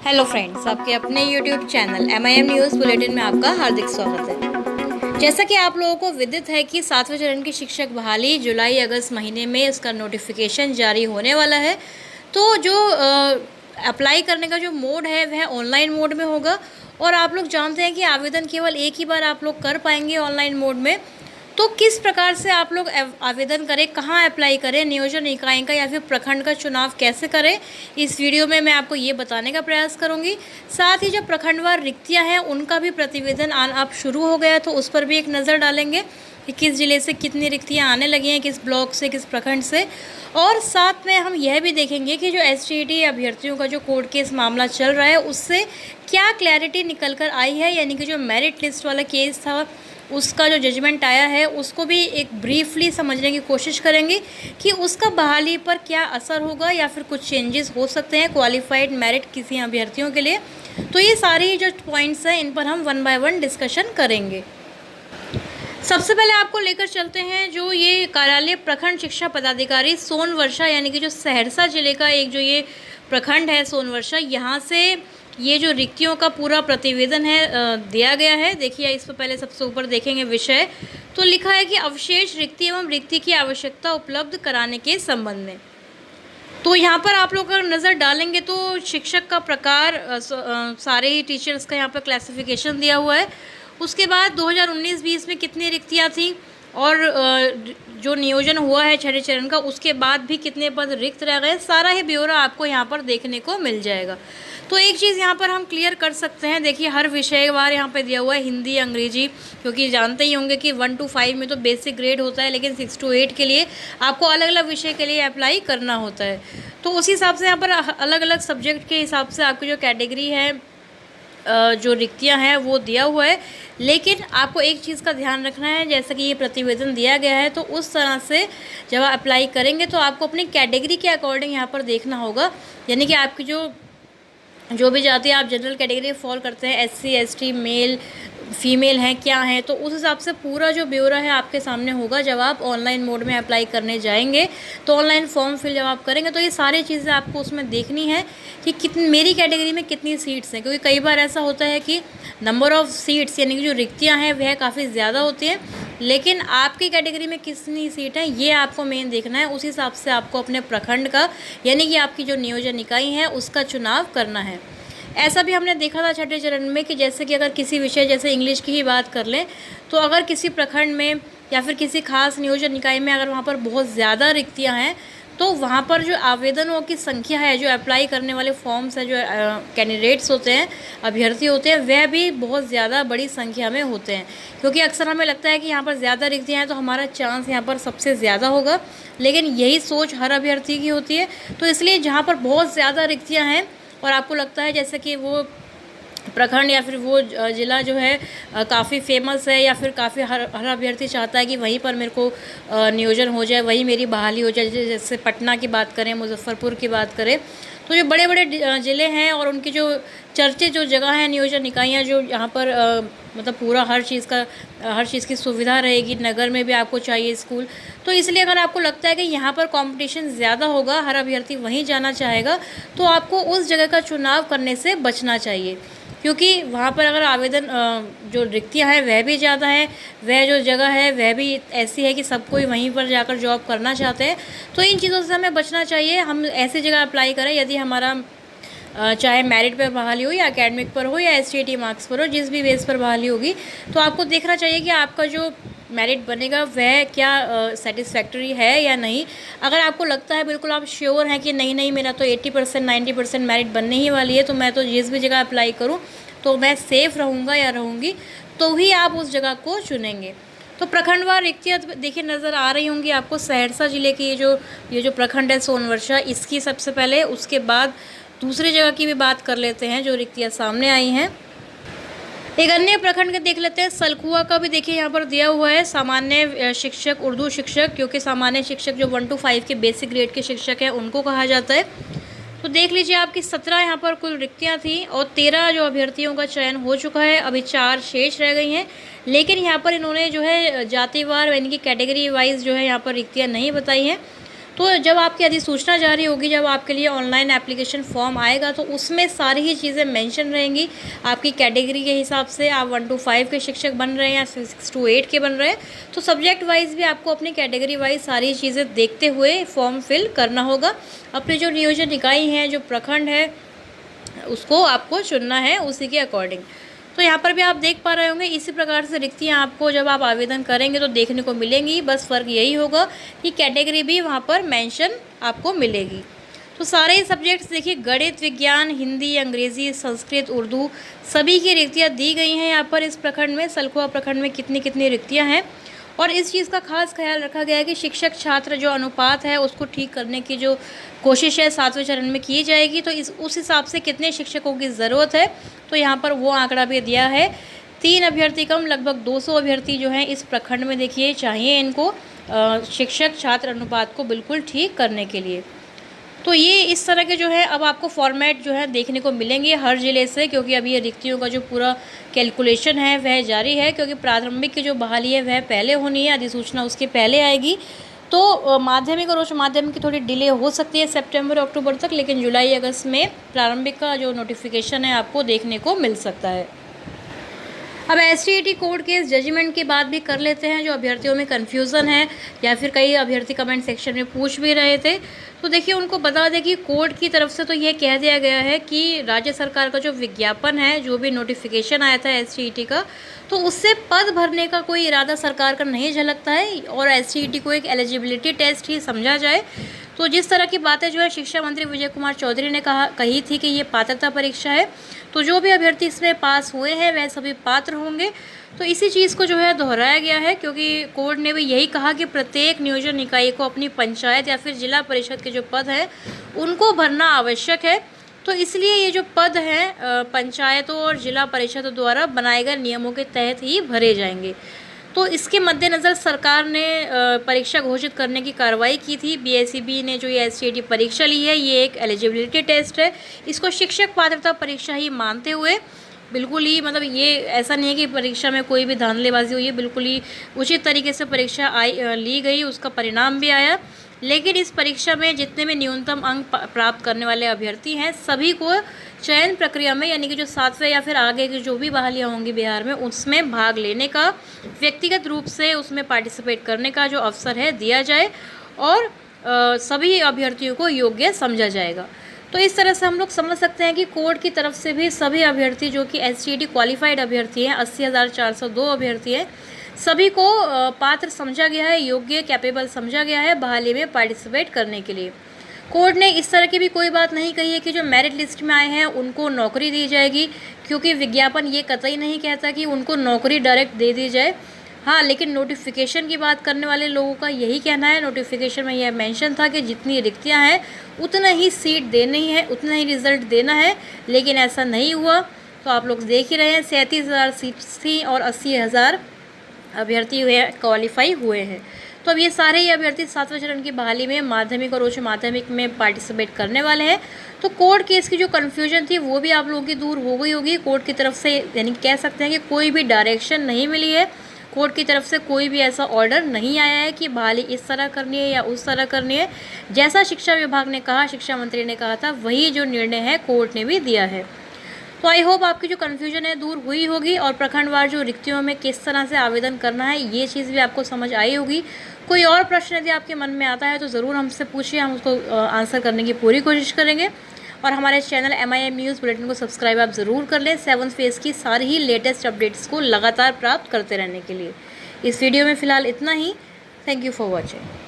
Hello friends, आपके अपने YouTube channel MIM news bulletin में आपका हार्दिक स्वागत है। जैसा कि आप लोगों को विदित है कि 7वें चरण की शिक्षक बहाली जुलाई अगस्त महीने में इसका नोटिफिकेशन जारी होने वाला है। तो जो अप्लाई करने का जो मोड है वह ऑनलाइन मोड में होगा और आप लोग जानते हैं कि आवेदन केवल एक ही बार आप लोग कर पाएंगे ऑनलाइन मोड में। तो किस प्रकार से आप लोग आवेदन करें, कहाँ अप्लाई करें, नियोजन इकाई का या फिर प्रखंड का चुनाव कैसे करें, इस वीडियो में मैं आपको ये बताने का प्रयास करूंगी। साथ ही जो प्रखंडवार रिक्तियां हैं उनका भी प्रतिवेदन अब शुरू हो गया है, तो उस पर भी एक नज़र डालेंगे कि किस ज़िले से कितनी रिक्तियाँ आने लगी हैं, किस ब्लॉक से, किस प्रखंड से। और साथ में हम यह भी देखेंगे कि जो STET अभ्यर्थियों का जो कोर्ट केस मामला चल रहा है उससे क्या क्लैरिटी निकल कर आई है, यानी कि जो मेरिट लिस्ट वाला केस था उसका जो जजमेंट आया है उसको भी एक ब्रीफली समझने की कोशिश करेंगे कि उसका बहाली पर क्या असर होगा या फिर कुछ चेंजेस हो सकते हैं क्वालिफाइड मेरिट किसी अभ्यर्थियों के लिए। तो ये सारी जो पॉइंट्स हैं इन पर हम वन बाय वन डिस्कशन करेंगे। सबसे पहले आपको लेकर चलते हैं जो ये कार्यालय प्रखंड शिक्षा पदाधिकारी सोनवर्षा, यानी कि जो सहरसा जिले का एक जो ये प्रखंड है सोनवर्षा, यहाँ से ये जो रिक्तियों का पूरा प्रतिवेदन है दिया गया है। देखिए इस पर पहले सबसे ऊपर देखेंगे विषय, तो लिखा है कि अवशेष रिक्ति एवं रिक्ति की आवश्यकता उपलब्ध कराने के संबंध में। तो यहाँ पर आप लोग अगर नज़र डालेंगे तो शिक्षक का प्रकार, सारे ही टीचर्स का यहाँ पर क्लासिफिकेशन दिया हुआ है। उसके बाद 2019-20 में कितनी रिक्तियाँ थी और जो नियोजन हुआ है छठे चरण का उसके बाद भी कितने पद रिक्त रह गए, सारा ही ब्यौरा आपको यहाँ पर देखने को मिल जाएगा। तो एक चीज़ यहाँ पर हम क्लियर कर सकते हैं, देखिए हर विषयवार यहाँ पे दिया हुआ है, हिंदी, अंग्रेजी, क्योंकि जानते ही होंगे कि 1 to 5 में तो बेसिक ग्रेड होता है, लेकिन 6 to 8 के लिए आपको अलग अलग विषय के लिए अप्लाई करना होता है। तो उस हिसाब से यहाँ पर अलग अलग सब्जेक्ट के हिसाब से आपकी जो कैटेगरी है, जो रिक्तियां हैं वो दिया हुआ है। लेकिन आपको एक चीज़ का ध्यान रखना है, जैसा कि ये प्रतिवेदन दिया गया है तो उस तरह से जब आप अप्लाई करेंगे तो आपको अपनी कैटेगरी के अकॉर्डिंग यहाँ पर देखना होगा, यानी कि आपकी जो भी जाति आप जनरल कैटेगरी में फॉल करते हैं, SC ST मेल फीमेल हैं क्या हैं, तो उस हिसाब से पूरा जो ब्यौरा है आपके सामने होगा जब आप ऑनलाइन मोड में अप्लाई करने जाएंगे। तो ऑनलाइन फॉर्म फिल जब आप करेंगे तो ये सारी चीज़ें आपको उसमें देखनी है कि कितनी मेरी कैटेगरी में कितनी सीट्स हैं, क्योंकि कई बार ऐसा होता है कि नंबर ऑफ़ सीट्स यानी कि जो रिक्तियाँ हैं वह काफ़ी ज़्यादा होती हैं, लेकिन आपकी कैटेगरी में कितनी सीट है ये आपको मेन देखना है। उस हिसाब से आपको अपने प्रखंड का, यानी कि आपकी जो नियोजन इकाई है उसका चुनाव करना है। ऐसा भी हमने देखा था छठे चरण में कि जैसे कि अगर किसी विषय, जैसे इंग्लिश की ही बात कर लें, तो अगर किसी प्रखंड में या फिर किसी खास नियोजन इकाई में अगर वहाँ पर बहुत ज़्यादा रिक्तियाँ हैं तो वहाँ पर जो आवेदनों की संख्या है, जो अप्लाई करने वाले फॉर्म्स हैं, जो कैंडिडेट्स होते हैं, अभ्यर्थी होते हैं, वह भी बहुत ज़्यादा बड़ी संख्या में होते हैं। क्योंकि अक्सर हमें लगता है कि यहाँ पर ज़्यादा रिक्तियाँ हैं तो हमारा चांस यहाँ पर सबसे ज़्यादा होगा, लेकिन यही सोच हर अभ्यर्थी की होती है। तो इसलिए जहाँ पर बहुत ज़्यादा रिक्तियाँ हैं और आपको लगता है जैसे कि वो प्रखंड या फिर वो ज़िला जो है काफ़ी फेमस है, या फिर काफ़ी हर अभ्यर्थी चाहता है कि वहीं पर मेरे को नियोजन हो जाए, वहीं मेरी बहाली हो जाए, जैसे पटना की बात करें, मुजफ्फरपुर की बात करें, तो जो बड़े बड़े ज़िले हैं और उनकी जो चर्चित जो जगह है नियोजन इकाइयाँ, जो यहाँ पर मतलब पूरा हर चीज़ की सुविधा रहेगी, नगर में भी आपको चाहिए स्कूल, तो इसलिए अगर आपको लगता है कि यहाँ पर कंपटीशन ज़्यादा होगा, हर अभ्यर्थी वहीं जाना चाहेगा, तो आपको उस जगह का चुनाव करने से बचना चाहिए। क्योंकि वहाँ पर अगर आवेदन जो रिक्तियाँ हैं वह भी ज़्यादा है, वह जो जगह है वह भी ऐसी है कि सब कोई वहीं पर जाकर जॉब करना चाहते हैं, तो इन चीज़ों से हमें बचना चाहिए। हम ऐसी जगह अप्लाई करें यदि हमारा चाहे मेरिट पर बहाली हो या एकेडमिक पर हो या STET मार्क्स पर हो, जिस भी बेस पर बहाली होगी, तो आपको देखना चाहिए कि आपका जो मेरिट बनेगा वह क्या सेटिस्फैक्टरी है या नहीं। अगर आपको लगता है, बिल्कुल आप श्योर हैं कि नहीं मेरा तो 80% 90% मेरिट बनने ही वाली है, तो मैं तो जिस भी जगह अप्लाई करूं तो मैं सेफ़ रहूँगा या रहूँगी, तो ही आप उस जगह को चुनेंगे। तो प्रखंडवार रिक्तियाँ देखिए नज़र आ रही होंगी आपको। सहरसा ज़िले की ये जो प्रखंड है सोनवर्षा, इसकी सबसे पहले, उसके बाद दूसरी जगह की भी बात कर लेते हैं जो रिक्तियाँ सामने आई हैं। एक अन्य प्रखंड के देख लेते हैं, सलखुआ का भी देखिए यहाँ पर दिया हुआ है, सामान्य शिक्षक, उर्दू शिक्षक, क्योंकि सामान्य शिक्षक जो 1 to 5 के बेसिक ग्रेड के शिक्षक हैं उनको कहा जाता है। तो देख लीजिए आपकी 17 यहाँ पर कुल रिक्तियाँ थी और 13 जो अभ्यर्थियों का चयन हो चुका है, अभी 4 शेष रह गई हैं। लेकिन यहाँ पर इन्होंने जो है जातिवार यानी कि कैटेगरी वाइज जो है यहाँ पर रिक्तियाँ नहीं बताई हैं। तो जब आपकी अधिसूचना जारी होगी, जब आपके लिए ऑनलाइन एप्लीकेशन फॉर्म आएगा, तो उसमें सारी ही चीज़ें मेंशन रहेंगी। आपकी कैटेगरी के हिसाब से आप 1 to 5 के शिक्षक बन रहे हैं या 6 to 8 के बन रहे हैं, तो सब्जेक्ट वाइज भी आपको अपनी कैटेगरी वाइज सारी चीज़ें देखते हुए फॉर्म फिल करना होगा। अपनी जो नियोजन इकाई है, जो प्रखंड है, उसको आपको चुनना है उसी के अकॉर्डिंग। तो यहाँ पर भी आप देख पा रहे होंगे, इसी प्रकार से रिक्तियाँ आपको जब आप आवेदन करेंगे तो देखने को मिलेंगी। बस फ़र्क यही होगा कि कैटेगरी भी वहाँ पर मेंशन आपको मिलेगी। तो सारे ही सब्जेक्ट्स देखिए, गणित, विज्ञान, हिंदी, अंग्रेज़ी, संस्कृत, उर्दू, सभी की रिक्तियाँ दी गई हैं यहाँ पर इस प्रखंड में। सलखुआ प्रखंड में कितनी कितनी रिक्तियाँ हैं, और इस चीज़ का खास ख्याल रखा गया है कि शिक्षक छात्र जो अनुपात है उसको ठीक करने की जो कोशिश है 7वें चरण में की जाएगी। तो उस हिसाब से कितने शिक्षकों की ज़रूरत है, तो यहाँ पर वो आंकड़ा भी दिया है। 3 अभ्यर्थी कम लगभग 200 अभ्यर्थी जो हैं इस प्रखंड में देखिए चाहिए इनको शिक्षक छात्र अनुपात को बिल्कुल ठीक करने के लिए। तो ये इस तरह के जो है अब आपको फॉर्मेट जो है देखने को मिलेंगे हर ज़िले से, क्योंकि अभी ये रिक्तियों का जो पूरा कैलकुलेशन है वह जारी है, क्योंकि प्रारंभिक की जो बहाली है वह पहले होनी है, अधिसूचना उसके पहले आएगी। तो माध्यमिक और उच्च माध्यमिक की थोड़ी डिले हो सकती है सितंबर अक्टूबर तक, लेकिन जुलाई अगस्त में प्रारंभिक का जो नोटिफिकेशन है आपको देखने को मिल सकता है। अब STET कोड के इस जजमेंट की बात भी कर लेते हैं, जो अभ्यर्थियों में कन्फ्यूज़न है या फिर कई अभ्यर्थी कमेंट सेक्शन में पूछ भी रहे थे। तो देखिए, उनको बता दें कि कोर्ट की तरफ से तो यह कह दिया गया है कि राज्य सरकार का जो विज्ञापन है, जो भी नोटिफिकेशन आया था STET का, तो उससे पद भरने का कोई इरादा सरकार का नहीं झलकता है, और STET को एक एलिजिबिलिटी टेस्ट ही समझा जाए। तो जिस तरह की बातें जो है शिक्षा मंत्री विजय कुमार चौधरी ने कही थी कि ये पात्रता परीक्षा है, तो जो भी अभ्यर्थी इसमें पास हुए हैं वह सभी पात्र होंगे। तो इसी चीज़ को जो है दोहराया गया है, क्योंकि कोर्ट ने भी यही कहा कि प्रत्येक नियोजन इकाई को अपनी पंचायत या फिर जिला परिषद के जो पद हैं उनको भरना आवश्यक है। तो इसलिए ये जो पद हैं पंचायतों और जिला परिषदों द्वारा बनाए गए नियमों के तहत ही भरे जाएंगे। तो इसके मद्देनज़र सरकार ने परीक्षा घोषित करने की कार्रवाई की थी। BSEB ने जो ये STET परीक्षा ली है, ये एक एलिजिबिलिटी टेस्ट है, इसको शिक्षक पात्रता परीक्षा ही मानते हुए बिल्कुल ही, मतलब ये ऐसा नहीं है कि परीक्षा में कोई भी धांधलेबाजी हुई है, बिल्कुल ही उचित तरीके से परीक्षा ली गई, उसका परिणाम भी आया। लेकिन इस परीक्षा में जितने भी न्यूनतम अंक प्राप्त करने वाले अभ्यर्थी हैं सभी को चयन प्रक्रिया में, यानी कि जो 7वें या फिर आगे की जो भी बहालियाँ होंगी बिहार में, उसमें भाग लेने का, व्यक्तिगत रूप से उसमें पार्टिसिपेट करने का जो अवसर है दिया जाए, और सभी अभ्यर्थियों को योग्य समझा जाएगा। तो इस तरह से हम लोग समझ सकते हैं कि कोर्ट की तरफ से भी सभी अभ्यर्थी जो कि STET क्वालिफाइड अभ्यर्थी हैं, 80,402 अभ्यर्थी हैं, सभी को पात्र समझा गया है, योग्य कैपेबल समझा गया है बहाली में पार्टिसिपेट करने के लिए। कोर्ट ने इस तरह की भी कोई बात नहीं कही है कि जो मेरिट लिस्ट में आए हैं उनको नौकरी दी जाएगी, क्योंकि विज्ञापन ये कतई नहीं कहता कि उनको नौकरी डायरेक्ट दे दी जाए। हाँ, लेकिन नोटिफिकेशन की बात करने वाले लोगों का यही कहना है, नोटिफिकेशन में यह मेंशन था कि जितनी रिक्तियां हैं उतना ही सीट देनी है, उतना ही रिज़ल्ट देना है, लेकिन ऐसा नहीं हुआ। तो आप लोग देख ही रहे हैं, 37,000 सीट्स थी और 80,000 अभ्यर्थी हुए क्वालिफाई हुए हैं। तो अब ये सारे ही अभ्यर्थी 7वें चरण की बहाली में माध्यमिक और उच्च माध्यमिक में पार्टिसिपेट करने वाले हैं। तो कोर्ट केस की जो कन्फ्यूजन थी वो भी आप लोगों की दूर हो गई होगी कोर्ट की तरफ से, यानी कह सकते हैं कि कोई भी डायरेक्शन नहीं मिली है, कोर्ट की तरफ से कोई भी ऐसा ऑर्डर नहीं आया है कि बहाली इस तरह करनी है या उस तरह करनी है। जैसा शिक्षा विभाग ने कहा, शिक्षा मंत्री ने कहा था, वही जो निर्णय है कोर्ट ने भी दिया है। तो आई होप आपकी जो कन्फ्यूजन है दूर हुई होगी, और प्रखंडवार जो रिक्तियों में किस तरह से आवेदन करना है ये चीज़ भी आपको समझ आई होगी। कोई और प्रश्न यदि आपके मन में आता है तो ज़रूर हमसे पूछिए, हम उसको आंसर करने की पूरी कोशिश करेंगे। और हमारे चैनल MIM न्यूज़ बुलेटिन को सब्सक्राइब आप ज़रूर कर लें, 7th फेज़ की सारी ही लेटेस्ट अपडेट्स को लगातार प्राप्त करते रहने के लिए। इस वीडियो में फ़िलहाल इतना ही। Thank you for watching.